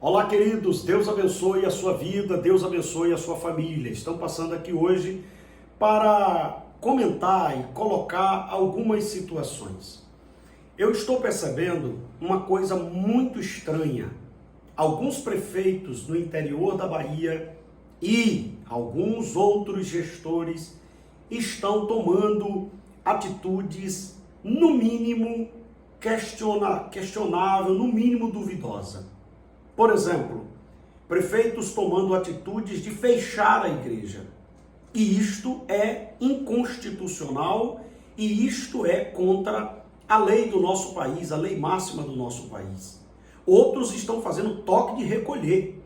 Olá, queridos, Deus abençoe a sua vida, Deus abençoe a sua família. Estão passando aqui hoje para comentar e colocar algumas situações. Eu estou percebendo uma coisa muito estranha. Alguns prefeitos no interior da Bahia e alguns outros gestores estão tomando atitudes, no mínimo, questionável, no mínimo duvidosa. Por exemplo, prefeitos tomando atitudes de fechar a igreja. E isto é inconstitucional e isto é contra a lei do nosso país, a lei máxima do nosso país. Outros estão fazendo toque de recolher,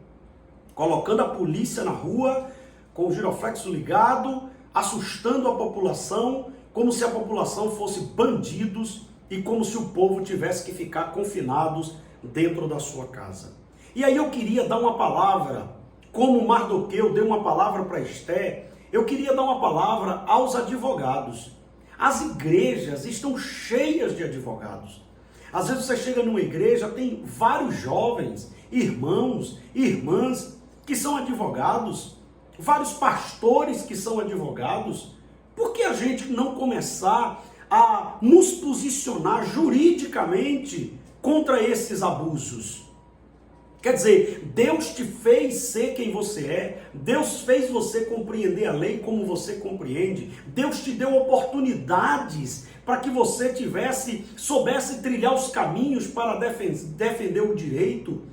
colocando a polícia na rua com o giroflexo ligado, assustando a população, como se a população fosse bandidos e como se o povo tivesse que ficar confinados dentro da sua casa. E aí eu queria dar uma palavra, como Mardoqueu deu uma palavra para Esté, eu queria dar uma palavra aos advogados. As igrejas estão cheias de advogados. Às vezes você chega numa igreja, tem vários jovens, irmãos, irmãs que são advogados, vários pastores que são advogados. Por que a gente não começar a nos posicionar juridicamente contra esses abusos? Quer dizer, Deus te fez ser quem você é, Deus fez você compreender a lei como você compreende, Deus te deu oportunidades para que você soubesse trilhar os caminhos para defender o direito.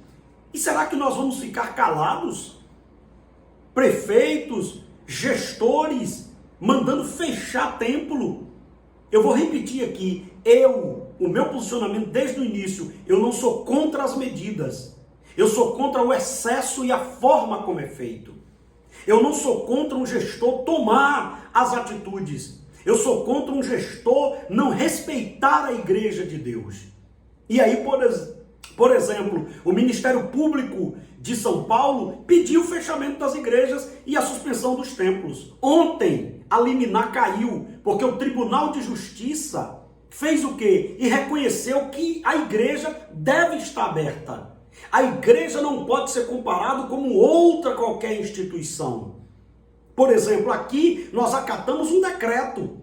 E será que nós vamos ficar calados? Prefeitos, gestores, mandando fechar templo. Eu vou repetir aqui, o meu posicionamento desde o início, eu não sou contra as medidas. Eu sou contra o excesso e a forma como é feito. Eu não sou contra um gestor tomar as atitudes. Eu sou contra um gestor não respeitar a igreja de Deus. E aí, por exemplo, o Ministério Público de São Paulo pediu o fechamento das igrejas e a suspensão dos templos. Ontem, a liminar caiu, porque o Tribunal de Justiça fez o quê? E reconheceu que a igreja deve estar aberta. A igreja não pode ser comparada como outra qualquer instituição. Por exemplo, aqui nós acatamos um decreto,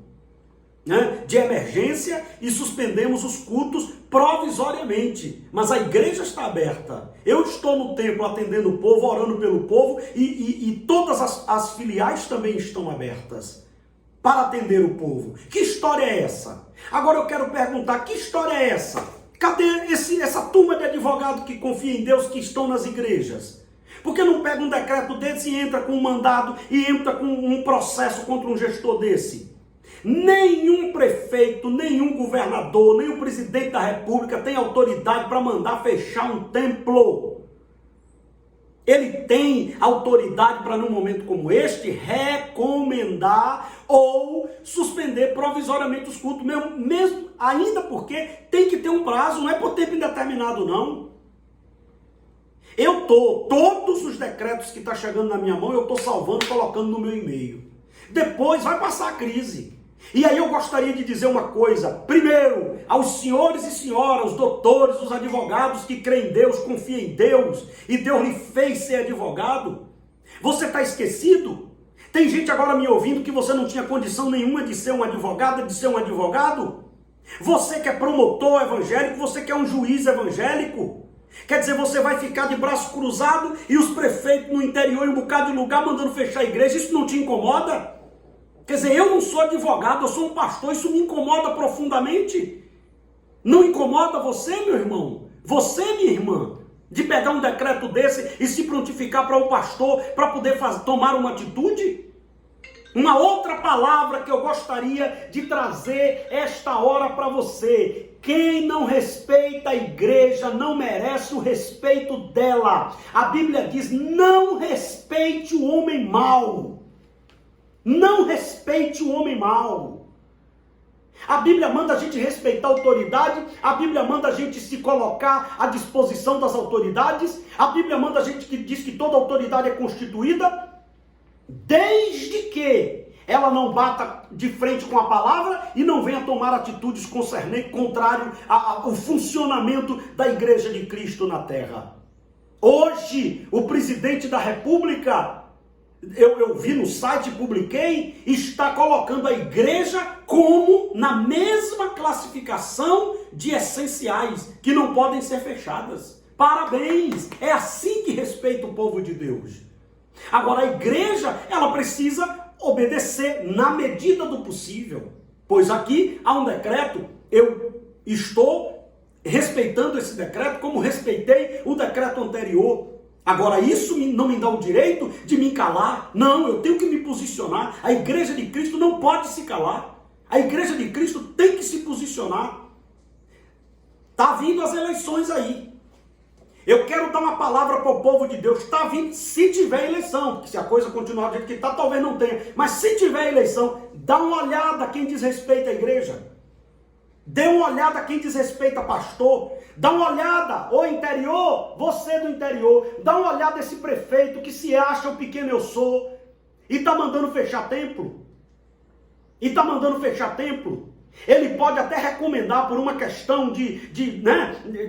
de emergência e suspendemos os cultos provisoriamente. Mas a igreja está aberta. Eu estou no templo atendendo o povo, orando pelo povo e todas as filiais também estão abertas para atender o povo. Que história é essa? Agora eu quero perguntar, que história é essa? Cadê essa turma de advogados que confia em Deus, que estão nas igrejas? Por que não pega um decreto desse e entra com um mandado e entra com um processo contra um gestor desse? Nenhum prefeito, nenhum governador, nem o presidente da república tem autoridade para mandar fechar um templo. Ele tem autoridade para, num momento como este, recomendar ou suspender provisoriamente os cultos, mesmo ainda porque tem que ter um prazo, não é por tempo indeterminado, não. Todos os decretos que estão chegando na minha mão, eu estou salvando, colocando no meu e-mail. Depois vai passar a crise. E aí eu gostaria de dizer uma coisa. Primeiro, aos senhores e senhoras, os doutores, os advogados que creem em Deus, confiam em Deus, e Deus lhe fez ser advogado. Você está esquecido? Tem gente agora me ouvindo que você não tinha condição nenhuma de ser um advogado, de ser um advogado. Você que é promotor evangélico, você que é um juiz evangélico. Quer dizer, você vai ficar de braço cruzado e os prefeitos no interior em um bocado de lugar mandando fechar a igreja, isso não te incomoda? Quer dizer, eu não sou advogado, eu sou um pastor, isso me incomoda profundamente. Não incomoda você, meu irmão? Você, minha irmã? De pegar um decreto desse e se prontificar para o pastor para poder tomar uma atitude? Uma outra palavra que eu gostaria de trazer esta hora para você. Quem não respeita a igreja não merece o respeito dela. A Bíblia diz, não respeite o homem mau. Não respeite o homem mau. A Bíblia manda a gente respeitar a autoridade, a Bíblia manda a gente se colocar à disposição das autoridades, a Bíblia manda a gente que diz que toda autoridade é constituída, desde que ela não bata de frente com a palavra e não venha tomar atitudes concernentes, contrário ao funcionamento da igreja de Cristo na terra. Hoje, o presidente da República, eu vi no site, publiquei, está colocando a igreja como na mesma classificação de essenciais, que não podem ser fechadas. Parabéns! É assim que respeita o povo de Deus. Agora, a igreja, ela precisa obedecer na medida do possível. Pois aqui há um decreto, eu estou respeitando esse decreto como respeitei o decreto anterior. Agora, isso não me dá o direito de me calar. Não, eu tenho que me posicionar. A igreja de Cristo não pode se calar. A igreja de Cristo tem que se posicionar. Está vindo as eleições aí. Eu quero dar uma palavra para o povo de Deus. Está vindo, se tiver eleição, porque se a coisa continuar do jeito que está, talvez não tenha. Mas se tiver eleição, dá uma olhada quem desrespeita a igreja. Dê uma olhada quem desrespeita pastor. Dá uma olhada, o interior, você do interior. Dá uma olhada esse prefeito que se acha o pequeno eu sou. E está mandando fechar templo. Ele pode até recomendar por uma questão de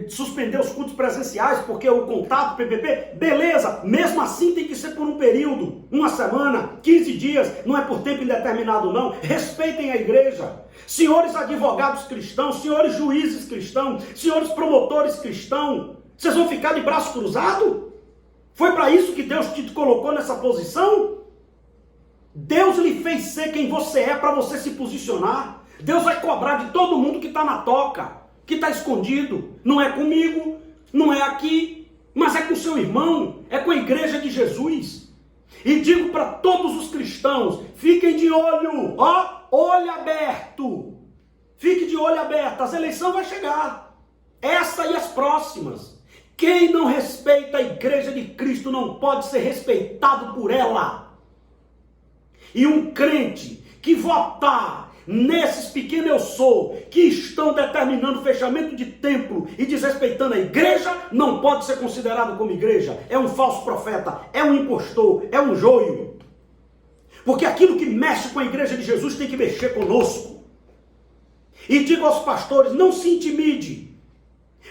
suspender os cultos presenciais, porque o contato, PPP, beleza, mesmo assim tem que ser por um período, uma semana, 15 dias, não é por tempo indeterminado não. Respeitem a igreja. Senhores advogados cristãos, senhores juízes cristãos, senhores promotores cristãos, vocês vão ficar de braço cruzado? Foi para isso que Deus te colocou nessa posição? Deus lhe fez ser quem você é para você se posicionar. Deus vai cobrar de todo mundo que está na toca, que está escondido. Não é comigo, não é aqui, mas é com seu irmão, é com a igreja de Jesus. E digo para todos os cristãos, fiquem de olho, olho aberto. Fique de olho aberto, as eleições vão chegar. Essa e as próximas. Quem não respeita a igreja de Cristo não pode ser respeitado por ela. E um crente que votar nesses pequenos eu sou, que estão determinando o fechamento de templo e desrespeitando a igreja, não pode ser considerado como igreja. É um falso profeta, é um impostor, é um joio. Porque aquilo que mexe com a igreja de Jesus tem que mexer conosco. E digo aos pastores, não se intimide.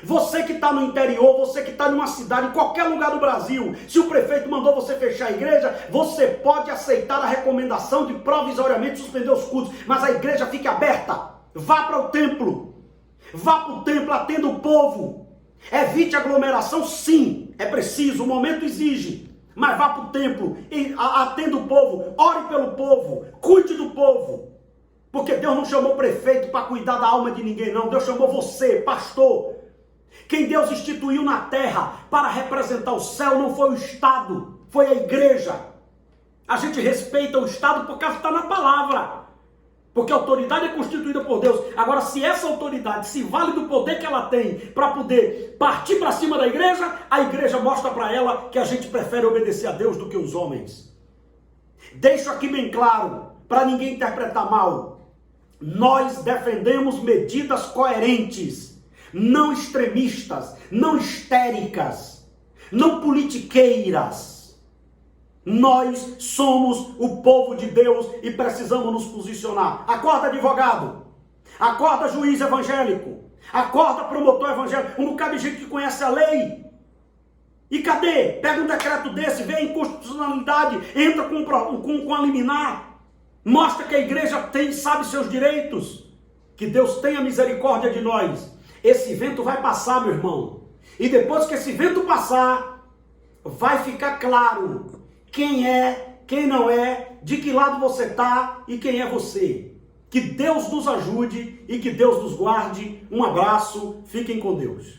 Você que está no interior, você que está numa cidade, em qualquer lugar do Brasil, se o prefeito mandou você fechar a igreja, você pode aceitar a recomendação de provisoriamente suspender os cultos, mas a igreja fique aberta. Vá para o templo. Vá para o templo, atenda o povo. Evite aglomeração, sim, é preciso, o momento exige. Mas vá para o templo e atenda o povo, ore pelo povo, cuide do povo. Porque Deus não chamou prefeito para cuidar da alma de ninguém, não. Deus chamou você, pastor. Quem Deus instituiu na terra para representar o céu não foi o Estado, foi a igreja. A gente respeita o Estado porque está na palavra. Porque a autoridade é constituída por Deus. Agora, se essa autoridade se vale do poder que ela tem para poder partir para cima da igreja, a igreja mostra para ela que a gente prefere obedecer a Deus do que os homens. Deixo aqui bem claro, para ninguém interpretar mal. Nós defendemos medidas coerentes, não extremistas, não histéricas, não politiqueiras. Nós somos o povo de Deus e precisamos nos posicionar. Acorda, advogado. Acorda, juiz evangélico. Acorda, promotor evangélico. Um bocado de gente que conhece a lei. E cadê? Pega um decreto desse, vê a inconstitucionalidade, entra com a liminar. Mostra que a igreja sabe seus direitos. Que Deus tenha misericórdia de nós. Esse vento vai passar, meu irmão. E depois que esse vento passar, vai ficar claro quem é, quem não é, de que lado você está e quem é você. Que Deus nos ajude e que Deus nos guarde. Um abraço, fiquem com Deus.